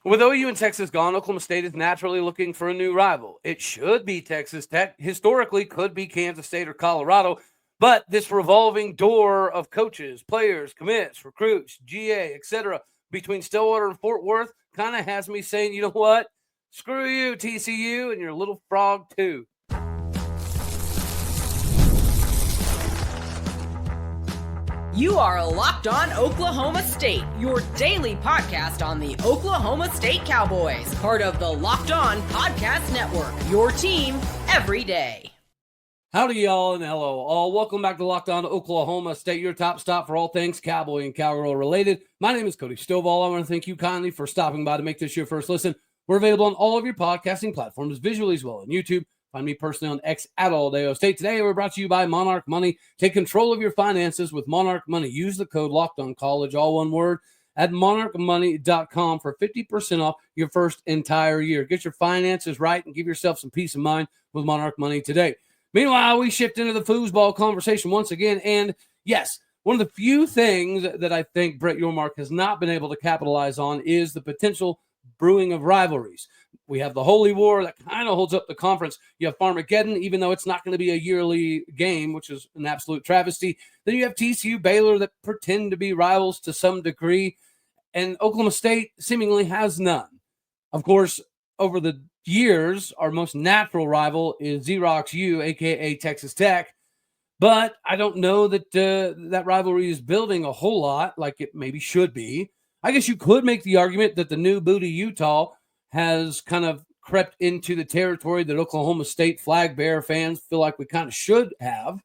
With OU and Texas gone, Oklahoma State is naturally looking for a new rival. It should be Texas Tech. Historically, could be Kansas State or Colorado. But this revolving door of coaches, players, commits, recruits, GA, etc., between Stillwater and Fort Worth kind of has me saying, you know what? Screw you, TCU, and your little frog, too. You are Locked On Oklahoma State, your daily podcast on the Oklahoma State Cowboys, part of the Locked On Podcast Network, your team every day. Howdy, y'all, and hello, all. Welcome back to Locked On Oklahoma State, your top stop for all things Cowboy and Cowgirl related. My name is Cody Stovall. I want to thank you kindly for stopping by to make this your first listen. We're available on all of your podcasting platforms, visually as well on YouTube. Find me personally on X at AllDayO State. Today, we're brought to you by Monarch Money. Take control of your finances with Monarch Money. Use the code LOCKEDONCollege, all one word, at monarchmoney.com for 50% off your first entire year. Get your finances right and give yourself some peace of mind with Monarch Money today. Meanwhile, we shift into the foosball conversation once again. And yes, one of the few things that I think Brett Yormark has not been able to capitalize on is the potential brewing of rivalries. We have the Holy War that kind of holds up the conference. You have Farmageddon, even though it's not going to be a yearly game, which is an absolute travesty. Then you have TCU, Baylor that pretend to be rivals to some degree. And Oklahoma State seemingly has none. Of course, over the years, our most natural rival is Xerox U, a.k.a. Texas Tech. But I don't know that that rivalry is building a whole lot like it maybe should be. I guess you could make the argument that the new booty Utah has kind of crept into the territory that Oklahoma State flag bearer fans feel like we kind of should have.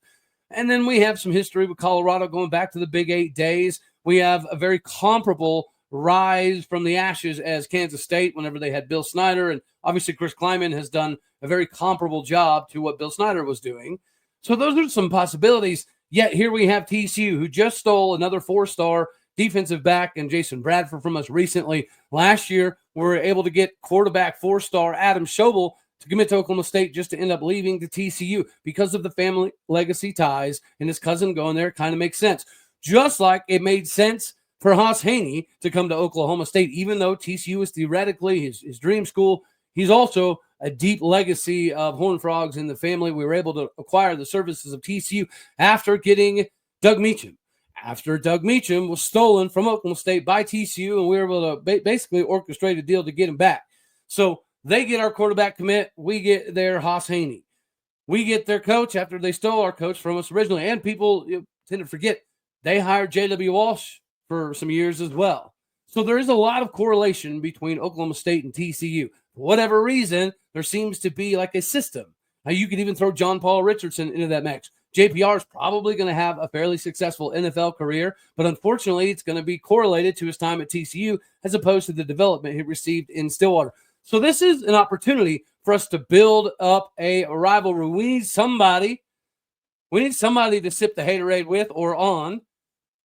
And then we have some history with Colorado going back to the Big 8 days. We have a very comparable rise from the ashes as Kansas State whenever they had Bill Snyder. And obviously Chris Kleiman has done a very comparable job to what Bill Snyder was doing. So those are some possibilities. Yet here we have TCU, who just stole another 4-star defensive back and Jason Bradford from us recently. Last year, we were able to get quarterback 4-star Adam Schobel to commit to Oklahoma State just to end up leaving to TCU because of the family legacy ties, and his cousin going there kind of makes sense. Just like it made sense for Hauss Hejny to come to Oklahoma State, even though TCU is theoretically his dream school. He's also a deep legacy of Horned Frogs in the family. We were able to acquire the services of TCU after getting Doug Meacham. After Doug Meacham was stolen from Oklahoma State by TCU, and we were able to basically orchestrate a deal to get him back. So they get our quarterback commit. We get their Hauss Hejny. We get their coach after they stole our coach from us originally. And people tend to forget they hired J.W. Walsh for some years as well. So there is a lot of correlation between Oklahoma State and TCU. For whatever reason, there seems to be like a system. Now, you could even throw John Paul Richardson into that mix. JPR is probably going to have a fairly successful NFL career, but unfortunately, it's going to be correlated to his time at TCU as opposed to the development he received in Stillwater. So this is an opportunity for us to build up a rivalry. We need somebody to sip the haterade with or on,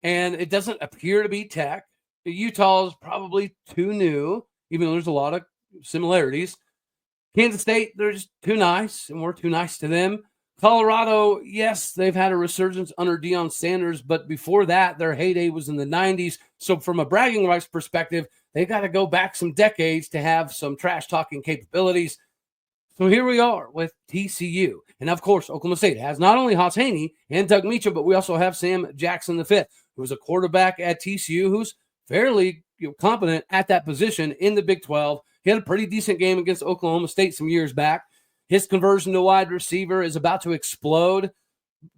and it doesn't appear to be Tech. Utah is probably too new, even though there's a lot of similarities. Kansas State, they're just too nice, and we're too nice to them. Colorado, yes, they've had a resurgence under Deion Sanders, but before that, their heyday was in the 90s. So from a bragging rights perspective, they got to go back some decades to have some trash-talking capabilities. So here we are with TCU. And, of course, Oklahoma State has not only Hauss Hejny and Doug Meacham, but we also have Sam Jackson V, who was a quarterback at TCU who's fairly competent at that position in the Big 12. He had a pretty decent game against Oklahoma State some years back. His conversion to wide receiver is about to explode.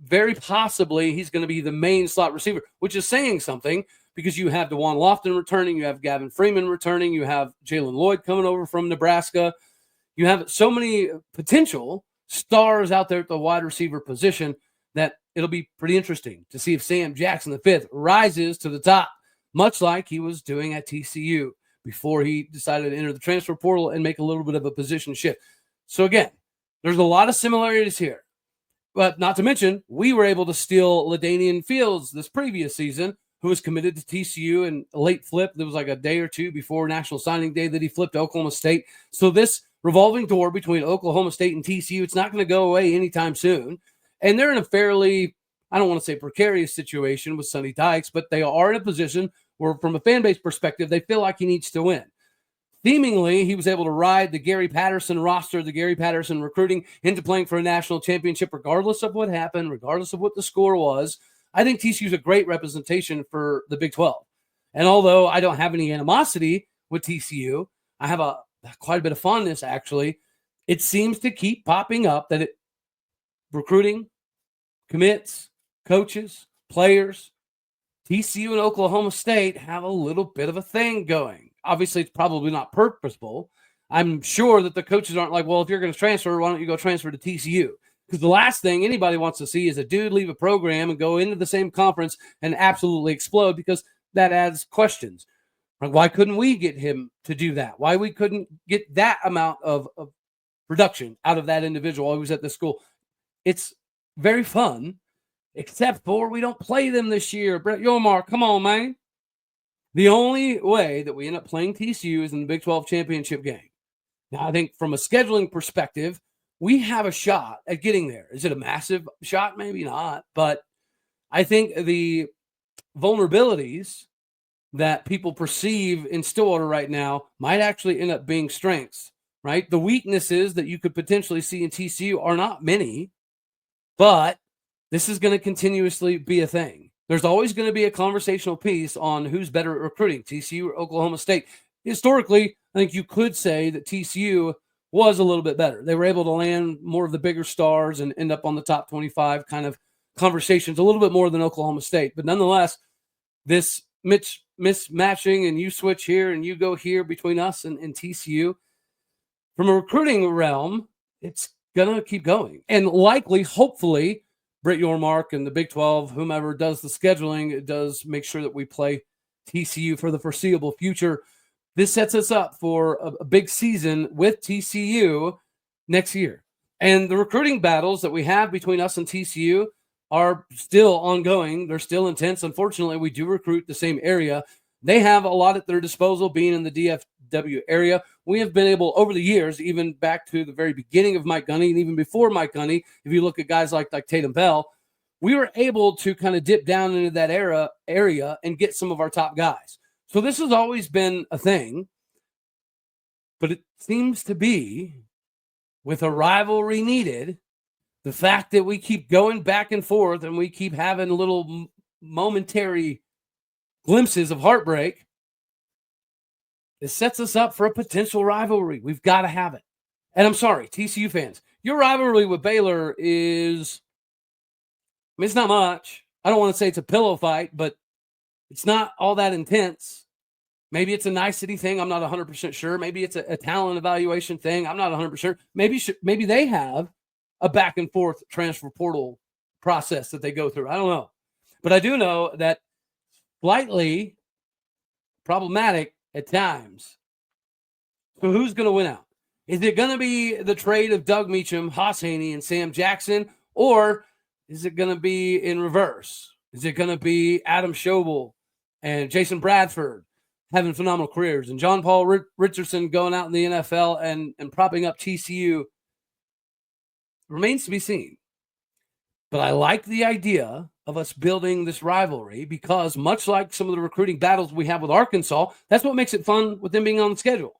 Very possibly he's going to be the main slot receiver, which is saying something because you have DeJuan Lofton returning, you have Gavin Freeman returning, you have Jalen Lloyd coming over from Nebraska. You have so many potential stars out there at the wide receiver position that it'll be pretty interesting to see if Sam Jackson V rises to the top, much like he was doing at TCU before he decided to enter the transfer portal and make a little bit of a position shift. So again, there's a lot of similarities here. But not to mention, we were able to steal LaDainian Fields this previous season, who was committed to TCU and a late flip. There was like a day or two before National Signing Day that he flipped to Oklahoma State. So this revolving door between Oklahoma State and TCU, it's not going to go away anytime soon. And they're in a fairly, I don't want to say precarious situation with Sonny Dykes, but they are in a position where from a fan base perspective, they feel like he needs to win. seemingly he was able to ride the Gary Patterson roster, the Gary Patterson recruiting into playing for a national championship, regardless of what happened, regardless of what the score was. I think TCU is a great representation for the Big 12. And although I don't have any animosity with TCU, I have quite a bit of fondness, actually. It seems to keep popping up that recruiting, commits, coaches, players, TCU and Oklahoma State have a little bit of a thing going. Obviously, it's probably not purposeful. I'm sure that the coaches aren't like, well, if you're going to transfer, why don't you go transfer to TCU? Because the last thing anybody wants to see is a dude leave a program and go into the same conference and absolutely explode, because that adds questions. Like, why couldn't we get him to do that? Why we couldn't get that amount of production out of that individual while he was at the school? It's very fun, except for we don't play them this year. Brett Yormark, come on, man. The only way that we end up playing TCU is in the Big 12 championship game. Now, I think from a scheduling perspective, we have a shot at getting there. Is it a massive shot? Maybe not. But I think the vulnerabilities that people perceive in Stillwater right now might actually end up being strengths, right? The weaknesses that you could potentially see in TCU are not many, but this is going to continuously be a thing. There's always going to be a conversational piece on who's better at recruiting, TCU or Oklahoma State. Historically, I think you could say that TCU was a little bit better. They were able to land more of the bigger stars and end up on the top 25 kind of conversations a little bit more than Oklahoma State. But nonetheless, this mismatching and you switch here and you go here between us and TCU, from a recruiting realm, it's going to keep going. And likely, hopefully, Brett Yormark and the Big 12, whomever does the scheduling, does make sure that we play TCU for the foreseeable future. This sets us up for a big season with TCU next year. And the recruiting battles that we have between us and TCU are still ongoing. They're still intense. Unfortunately, we do recruit the same area. They have a lot at their disposal being in the DFW area. We have been able over the years, even back to the very beginning of Mike Gunny and even before Mike Gunny, if you look at guys like Tatum Bell, we were able to kind of dip down into that area and get some of our top guys. So this has always been a thing, but it seems to be, with a rivalry needed, the fact that we keep going back and forth and we keep having little momentary glimpses of heartbreak, it sets us up for a potential rivalry. We've got to have it. And I'm sorry, TCU fans, your rivalry with Baylor is, I mean, it's not much. I don't want to say it's a pillow fight, but it's not all that intense. Maybe it's a nicety thing. I'm not 100% sure. Maybe it's a talent evaluation thing. I'm not 100% sure. Maybe they have a back and forth transfer portal process that they go through. I don't know. But I do know that slightly problematic at times. So who's going to win out? Is it going to be the trade of Doug Meacham, Hauss, Hejny, and Sam Jackson? Or is it going to be in reverse? Is it going to be Adam Schobel and Jason Bradford having phenomenal careers and John Paul Richardson going out in the NFL and propping up TCU? Remains to be seen. But I like the idea of us building this rivalry because, much like some of the recruiting battles we have with Arkansas, that's what makes it fun with them being on the schedule.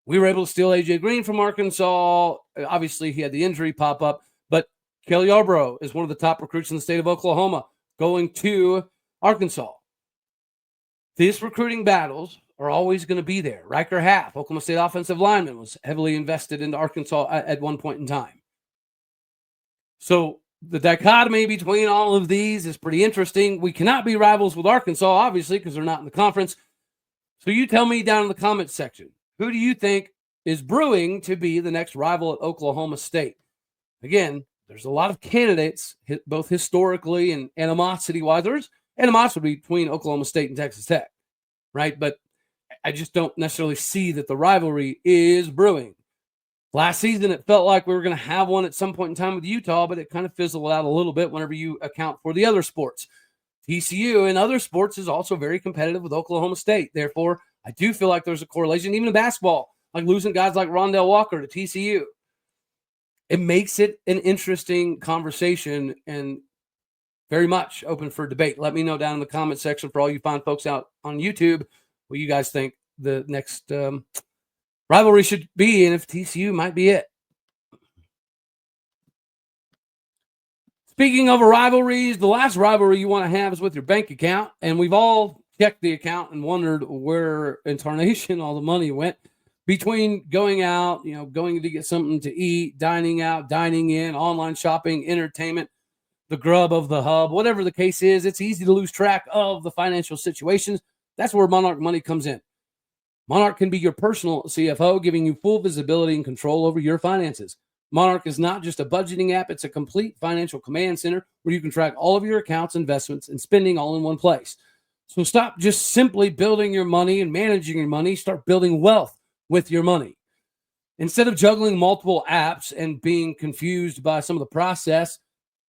We were able to steal A.J. Green from Arkansas. Obviously, he had the injury pop up, but Kelly Yarbrough is one of the top recruits in the state of Oklahoma going to Arkansas. These recruiting battles are always going to be there. Riker Half, Oklahoma State offensive lineman, was heavily invested into Arkansas at one point in time. So the dichotomy between all of these is pretty interesting. We cannot be rivals with Arkansas, obviously, because they're not in the conference. So you tell me down in the comments section, who do you think is brewing to be the next rival at Oklahoma State? Again, there's a lot of candidates, both historically and animosity-wise. There's animosity between Oklahoma State and Texas Tech, right? But I just don't necessarily see that the rivalry is brewing. Last season, it felt like we were going to have one at some point in time with Utah, but it kind of fizzled out a little bit whenever you account for the other sports. TCU in other sports is also very competitive with Oklahoma State. Therefore, I do feel like there's a correlation, even in basketball, like losing guys like Rondell Walker to TCU. It makes it an interesting conversation and very much open for debate. Let me know down in the comment section for all you fine folks out on YouTube what you guys think the next Rivalry should be, and if TCU might be it. Speaking of rivalries, the last rivalry you want to have is with your bank account, and we've all checked the account and wondered where in tarnation all the money went between going out, going to get something to eat, dining out, dining in, online shopping, entertainment, the grub of the hub, whatever the case is. It's easy to lose track of the financial situations. That's where Monarch Money comes in. Monarch can be your personal CFO, giving you full visibility and control over your finances. Monarch is not just a budgeting app. It's a complete financial command center where you can track all of your accounts, investments, and spending all in one place. So stop just simply building your money and managing your money. Start building wealth with your money. Instead of juggling multiple apps and being confused by some of the process,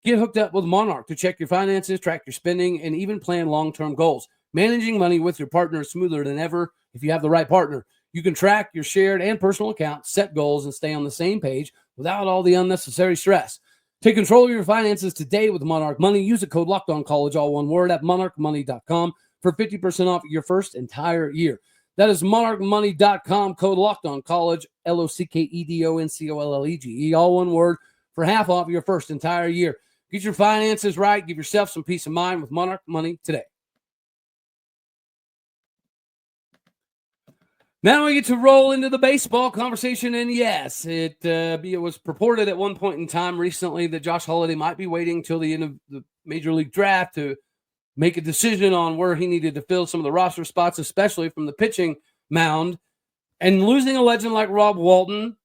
get hooked up with Monarch to check your finances, track your spending, and even plan long-term goals. Managing money with your partner is smoother than ever if you have the right partner. You can track your shared and personal accounts, set goals, and stay on the same page without all the unnecessary stress. Take control of your finances today with Monarch Money. Use the code LOCKEDONCollege, all one word, at monarchmoney.com for 50% off your first entire year. That is monarchmoney.com, code LOCKEDONCollege, LOCKEDONCOLLEGE, all one word, for half off your first entire year. Get your finances right. Give yourself some peace of mind with Monarch Money today. Now we get to roll into the baseball conversation, and yes, it was purported at one point in time recently that Josh Holliday might be waiting till the end of the Major League Draft to make a decision on where he needed to fill some of the roster spots, especially from the pitching mound. And losing a legend like Rob Walton,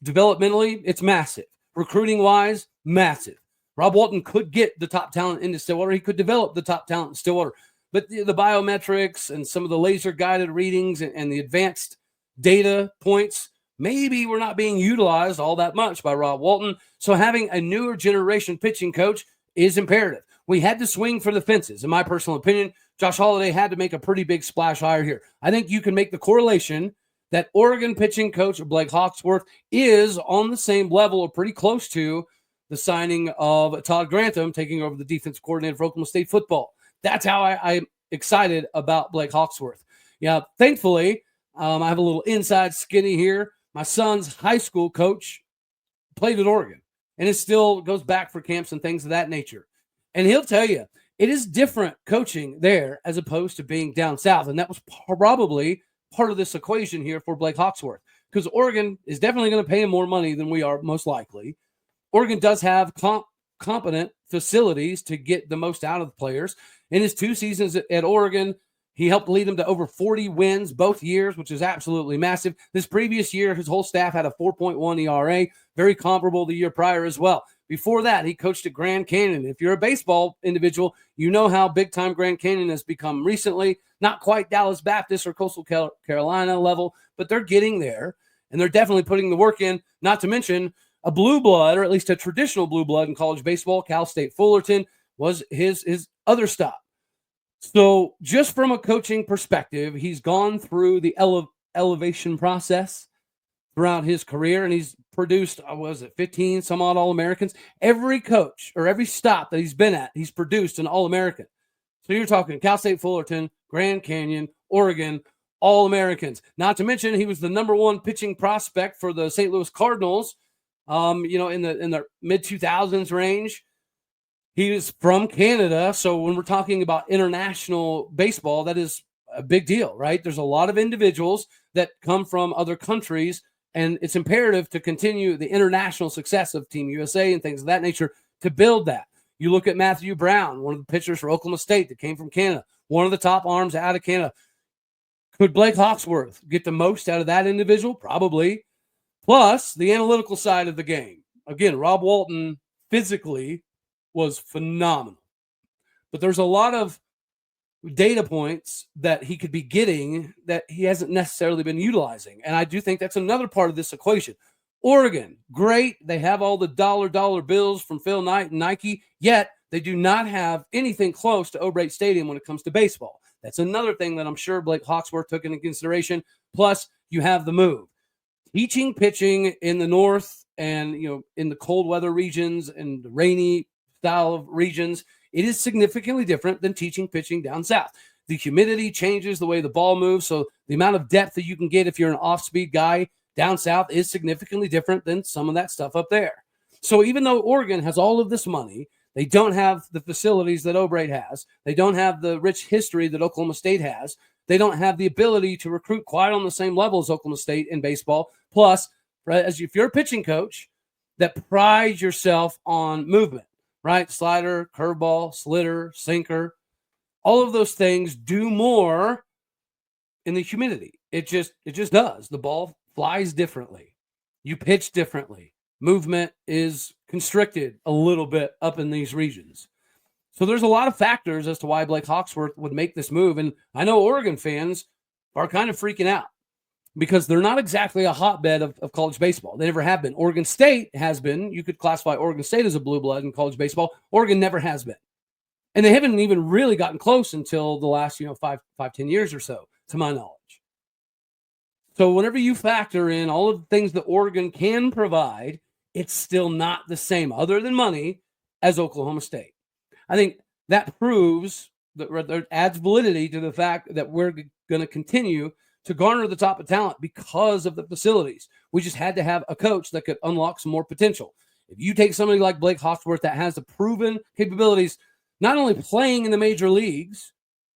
developmentally, it's massive. Recruiting-wise, massive. Rob Walton could get the top talent into Stillwater. He could develop the top talent in Stillwater. But the biometrics and some of the laser-guided readings and the advanced data points maybe were not being utilized all that much by Rob Walton. So having a newer generation pitching coach is imperative. We had to swing for the fences. In my personal opinion, Josh Holliday had to make a pretty big splash hire here. I think you can make the correlation that Oregon pitching coach Blake Hawksworth is on the same level or pretty close to the signing of Todd Grantham taking over the defensive coordinator for Oklahoma State football. That's how I'm excited about Blake Hawksworth. Yeah, thankfully, I have a little inside skinny here. My son's high school coach played at Oregon, and it still goes back for camps and things of that nature. And he'll tell you, it is different coaching there as opposed to being down south. And that was probably part of this equation here for Blake Hawksworth, because Oregon is definitely going to pay him more money than we are, most likely. Oregon does have competent facilities to get the most out of the players. In his 2 seasons at Oregon, he helped lead them to over 40 wins both years, which is absolutely massive. This previous year, his whole staff had a 4.1 ERA, very comparable the year prior as well. Before that, he coached at Grand Canyon. If you're a baseball individual, you know how big-time Grand Canyon has become recently. Not quite Dallas Baptist or Coastal Carolina level, but they're getting there, and they're definitely putting the work in, not to mention a blue blood, or at least a traditional blue blood in college baseball. Cal State Fullerton was his other stop. So just from a coaching perspective, he's gone through the elevation process throughout his career, and he's produced, 15 some odd All-Americans. Every coach or every stop that he's been at, he's produced an All-American. So you're talking Cal State Fullerton, Grand Canyon, Oregon, All-Americans. Not to mention he was the number 1 pitching prospect for the St. Louis Cardinals, in the mid-2000s range. He is from Canada, so when we're talking about international baseball, that is a big deal, right? There's a lot of individuals that come from other countries, and it's imperative to continue the international success of Team USA and things of that nature to build that. You look at Matthew Brown, one of the pitchers for Oklahoma State that came from Canada, one of the top arms out of Canada. Could Blake Hawksworth get the most out of that individual? Probably. Plus, the analytical side of the game. Again, Rob Walton physically was phenomenal. But there's a lot of data points that he could be getting that he hasn't necessarily been utilizing. And I do think that's another part of this equation. Oregon, great. They have all the dollar bills from Phil Knight and Nike, yet they do not have anything close to O'Brate Stadium when it comes to baseball. That's another thing that I'm sure Blake Hawksworth took into consideration. Plus, you have the move. Teaching pitching in the north and, in the cold weather regions and the rainy style of regions, it is significantly different than teaching pitching down south. The humidity changes the way the ball moves, so the amount of depth that you can get if you're an off-speed guy down south is significantly different than some of that stuff up there. So even though Oregon has all of this money, they don't have the facilities that O'Brate has. They don't have the rich history that Oklahoma State has. They don't have the ability to recruit quite on the same level as Oklahoma State in baseball. Plus, if you're a pitching coach that prides yourself on movement, right? Slider, curveball, slitter, sinker, all of those things do more in the humidity. It just does. The ball flies differently. You pitch differently. Movement is constricted a little bit up in these regions. So there's a lot of factors as to why Blake Hawksworth would make this move. And I know Oregon fans are kind of freaking out because they're not exactly a hotbed of college baseball. They never have been. Oregon State has been. You could classify Oregon State as a blue blood in college baseball. Oregon never has been. And they haven't even really gotten close until the last, 5-10 years or so, to my knowledge. So whenever you factor in all of the things that Oregon can provide, it's still not the same, other than money, as Oklahoma State. I think that proves, that adds validity to the fact that we're going to continue to garner the top of talent because of the facilities. We just had to have a coach that could unlock some more potential. If you take somebody like Blake Hawksworth that has the proven capabilities, not only playing in the major leagues,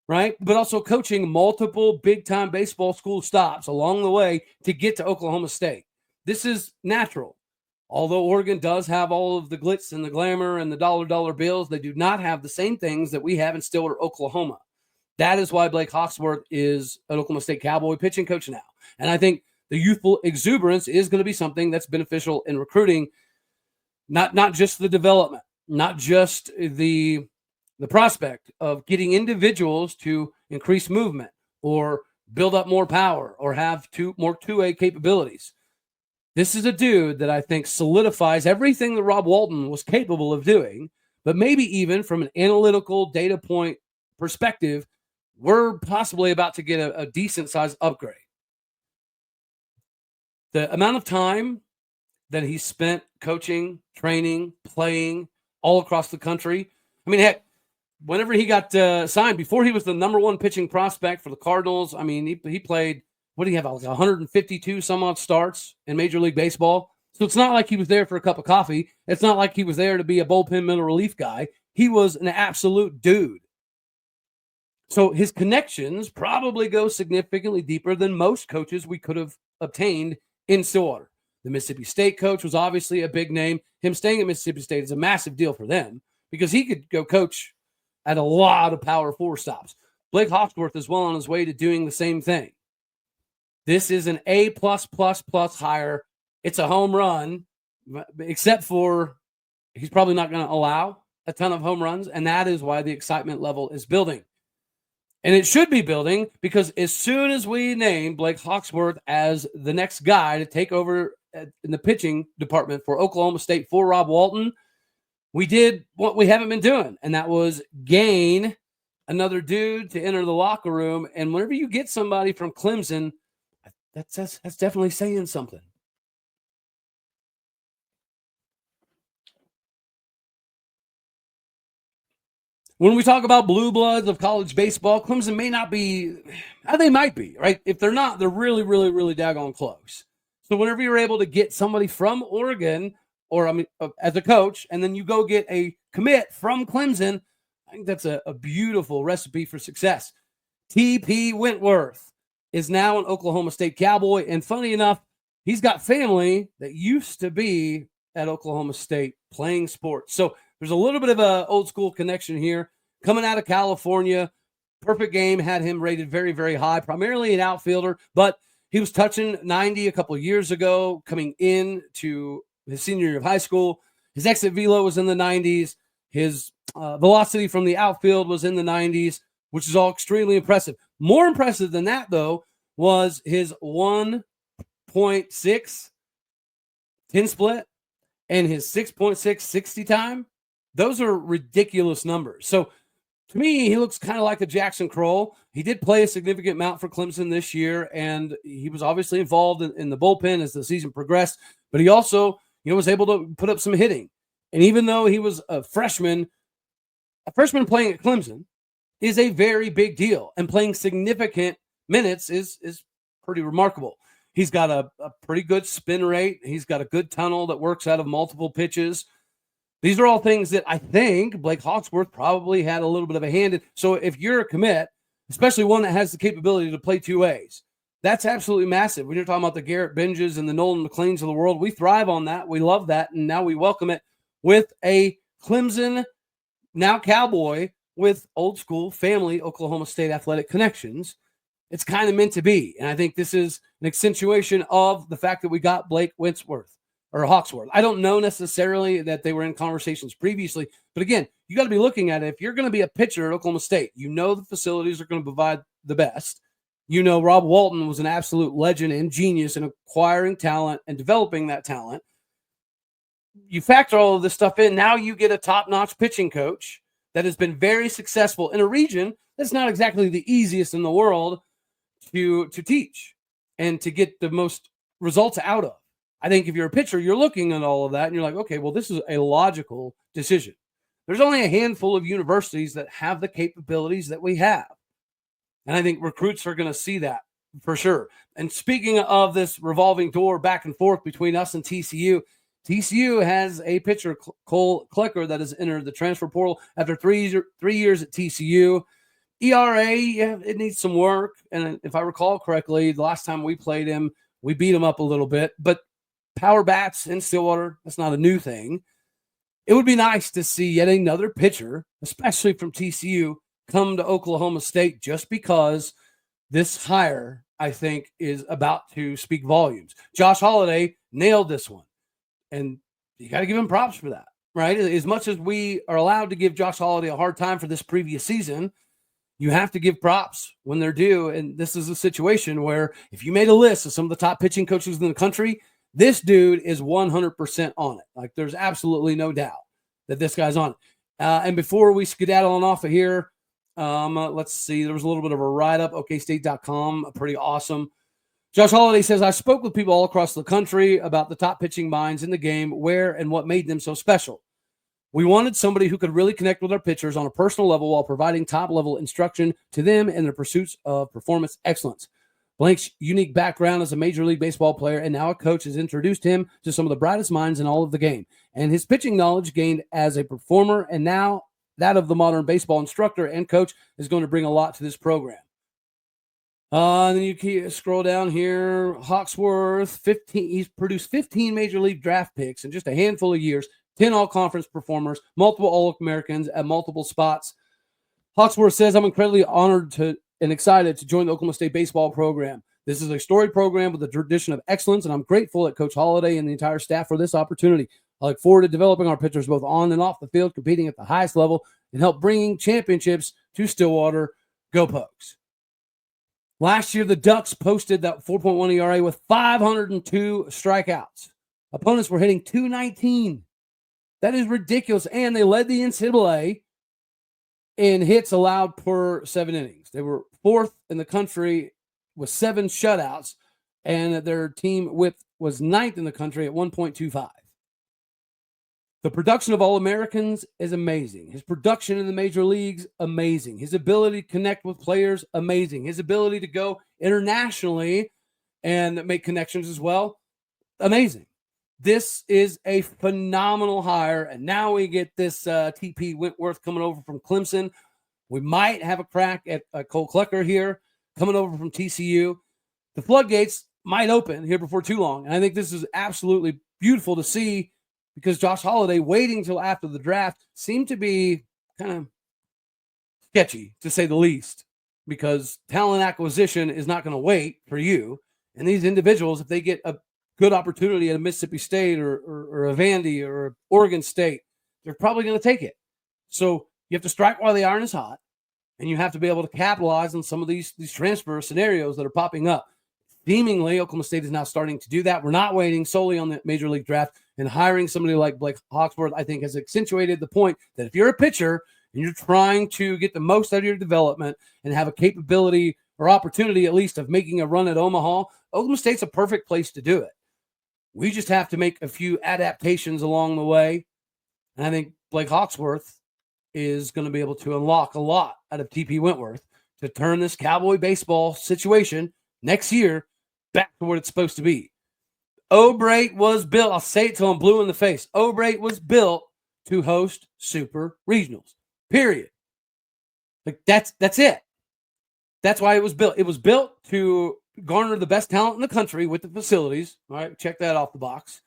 right, but also coaching multiple big-time baseball school stops along the way to get to Oklahoma State. This is natural. Although Oregon does have all of the glitz and the glamour and the dollar bills, they do not have the same things that we have in Stillwater, Oklahoma. That is why Blake Hawksworth is an Oklahoma State Cowboy pitching coach now. And I think the youthful exuberance is going to be something that's beneficial in recruiting, not just the development, not just the prospect of getting individuals to increase movement or build up more power or have more two-way capabilities. This is a dude that I think solidifies everything that Rob Walton was capable of doing, but maybe even from an analytical data point perspective, we're possibly about to get a decent-sized upgrade. The amount of time that he spent coaching, training, playing all across the country. I mean, heck, whenever he got signed, before he was the number one pitching prospect for the Cardinals, I mean, he played, what do you have, like 152 some odd starts in Major League Baseball? So it's not like he was there for a cup of coffee. It's not like he was there to be a bullpen middle relief guy. He was an absolute dude. So his connections probably go significantly deeper than most coaches we could have obtained in Stillwater. The Mississippi State coach was obviously a big name. Him staying at Mississippi State is a massive deal for them because he could go coach at a lot of Power 4 stops. Blake Hawksworth is well on his way to doing the same thing. This is an A++ hire. It's a home run, except for he's probably not going to allow a ton of home runs, and that is why the excitement level is building. And it should be building because as soon as we name Blake Hawksworth as the next guy to take over in the pitching department for Oklahoma State for Rob Walton, we did what we haven't been doing, and that was gain another dude to enter the locker room. And whenever you get somebody from Clemson, that's definitely saying something. When we talk about blue bloods of college baseball, Clemson may not be, they might be, right? If they're not, they're really, really, really daggone close. So whenever you're able to get somebody from Oregon, or as a coach, and then you go get a commit from Clemson, I think that's a beautiful recipe for success. TP Wentworth is now an Oklahoma State Cowboy, and funny enough, he's got family that used to be at Oklahoma State playing sports. So there's a little bit of an old school connection here. Coming out of California, Perfect Game had him rated very, very high, primarily an outfielder, but he was touching 90 a couple of years ago, coming in to his senior year of high school. His exit velo was in the 90s. His velocity from the outfield was in the 90s, which is all extremely impressive. More impressive than that, though, was his 1.6 10 split and his 6.6 60 time. Those are ridiculous numbers. So to me, he looks kind of like a Jackson Kroll. He did play a significant amount for Clemson this year, and he was obviously involved in the bullpen as the season progressed, but he also was able to put up some hitting. And even though he was a freshman playing at Clemson is a very big deal, and playing significant minutes is pretty remarkable. He's got a pretty good spin rate. He's got a good tunnel that works out of multiple pitches. These are all things that I think Blake Hawksworth probably had a little bit of a hand in. So if you're a commit, especially one that has the capability to play two ways, that's absolutely massive. When you're talking about the Garrett Binges and the Nolan McLeans of the world, we thrive on that. We love that. And now we welcome it with a Clemson, now Cowboy, with old school family Oklahoma State athletic connections. It's kind of meant to be. And I think this is an accentuation of the fact that we got Blake Wentworth or Hawksworth. I don't know necessarily that they were in conversations previously, but again, you got to be looking at it. If you're going to be a pitcher at Oklahoma State, you know the facilities are going to provide the best. You know, Rob Walton was an absolute legend and genius in acquiring talent and developing that talent. You factor all of this stuff in. Now you get a top-notch pitching coach that has been very successful in a region that's not exactly the easiest in the world to teach and to get the most results out of. I think if you're a pitcher, you're looking at all of that and you're like, okay, well, this is a logical decision. There's only a handful of universities that have the capabilities that we have. And I think recruits are going to see that for sure. And speaking of this revolving door back and forth between us and TCU, TCU has a pitcher, Cole Klecker, that has entered the transfer portal after 3 years at TCU. ERA, yeah, it needs some work. And if I recall correctly, the last time we played him, we beat him up a little bit. But power bats in Stillwater, that's not a new thing. It would be nice to see yet another pitcher, especially from TCU, come to Oklahoma State, just because this hire, I think, is about to speak volumes. Josh Holliday nailed this one, and you got to give him props for that, right? As much as we are allowed to give Josh Holliday a hard time for this previous season, you have to give props when they're due, and this is a situation where if you made a list of some of the top pitching coaches in the country, this dude is 100% on it. Like, there's absolutely no doubt that this guy's on it. And before we skedaddle on off of here, let's see. There was a little bit of a write-up, okstate.com, pretty awesome. Josh Holliday says, I spoke with people all across the country about the top pitching minds in the game, where and what made them so special. We wanted somebody who could really connect with our pitchers on a personal level while providing top-level instruction to them in their pursuits of performance excellence. Blake's unique background as a Major League Baseball player and now a coach has introduced him to some of the brightest minds in all of the game. And his pitching knowledge gained as a performer and now that of the modern baseball instructor and coach is going to bring a lot to this program. And then you scroll down here. Hawksworth, he's produced 15 Major League draft picks in just a handful of years, 10 all-conference performers, multiple All-Americans at multiple spots. Hawksworth says, I'm incredibly honored and excited to join the Oklahoma State baseball program. This is a storied program with a tradition of excellence, and I'm grateful at Coach Holliday and the entire staff for this opportunity. I look forward to developing our pitchers both on and off the field, competing at the highest level, and help bringing championships to Stillwater. Go Pokes. Last year, the Ducks posted that 4.1 ERA with 502 strikeouts. Opponents were hitting 219. That is ridiculous. And they led the NCAA in hits allowed per 7 innings. They were fourth in the country with 7 shutouts, and their team whip was ninth in the country at 1.25. The production of All-Americans is amazing. His production in the major leagues, amazing. His ability to connect with players, amazing. His ability to go internationally and make connections as well, amazing. This is a phenomenal hire, and now we get this TP Wentworth coming over from Clemson. We might have a crack at Cole Klecker here coming over from TCU. The floodgates might open here before too long, and I think this is absolutely beautiful to see, because Josh Holliday waiting until after the draft seemed to be kind of sketchy, to say the least, because talent acquisition is not going to wait for you. And these individuals, if they get a good opportunity at a Mississippi State or a Vandy or Oregon State, they're probably going to take it. So you have to strike while the iron is hot, and you have to be able to capitalize on some of these transfer scenarios that are popping up. Seemingly, Oklahoma State is now starting to do that. We're not waiting solely on the Major League draft, and hiring somebody like Blake Hawksworth, I think, has accentuated the point that if you're a pitcher and you're trying to get the most out of your development and have a capability or opportunity at least of making a run at Omaha, Oklahoma State's a perfect place to do it. We just have to make a few adaptations along the way, and I think Blake Hawksworth is going to be able to unlock a lot out of TP Wentworth to turn this Cowboy baseball situation next year back to what it's supposed to be. O'Brate was built. I'll say it till I'm blue in the face. O'Brate was built to host super regionals. Period. Like that's it. That's why it was built. It was built to garner the best talent in the country with the facilities. All right, check that off the box.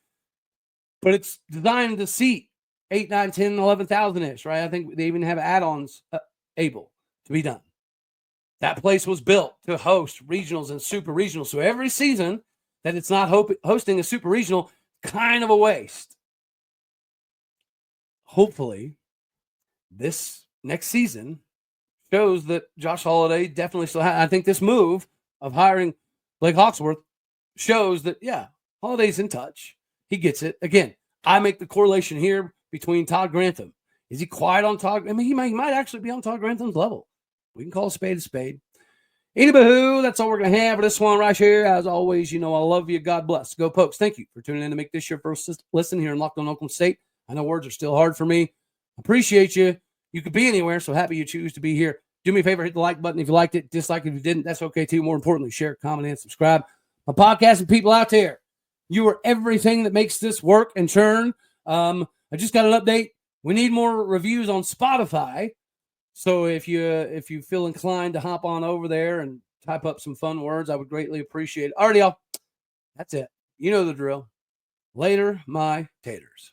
But it's designed to seat 8, 9, 10, 11,000-ish, right? I think they even have add-ons able to be done. That place was built to host regionals and super regionals. So every season that it's not hosting a super regional, kind of a waste. Hopefully, this next season shows that Josh Holliday definitely still has. I think this move of hiring Blake Hawksworth shows that, yeah, Holliday's in touch. He gets it. Again, I make the correlation here between Todd Grantham. Is he quiet on Todd? I mean, he might actually be on Todd Grantham's level. We can call a spade a spade. Anywho, that's all we're going to have for this one right here. As always, you know I love you. God bless. Go Pokes. Thank you for tuning in to make this your first listen here in Locked On Oklahoma State. I know words are still hard for me. Appreciate you. You could be anywhere, so happy you choose to be here. Do me a favor, hit the like button if you liked it. Dislike if you didn't. That's okay, too. More importantly, share, comment, and subscribe. My podcasting people out there, you are everything that makes this work and churn. I just got an update. We need more reviews on Spotify. So if you feel inclined to hop on over there and type up some fun words, I would greatly appreciate it. All right, y'all. That's it. You know the drill. Later, my taters.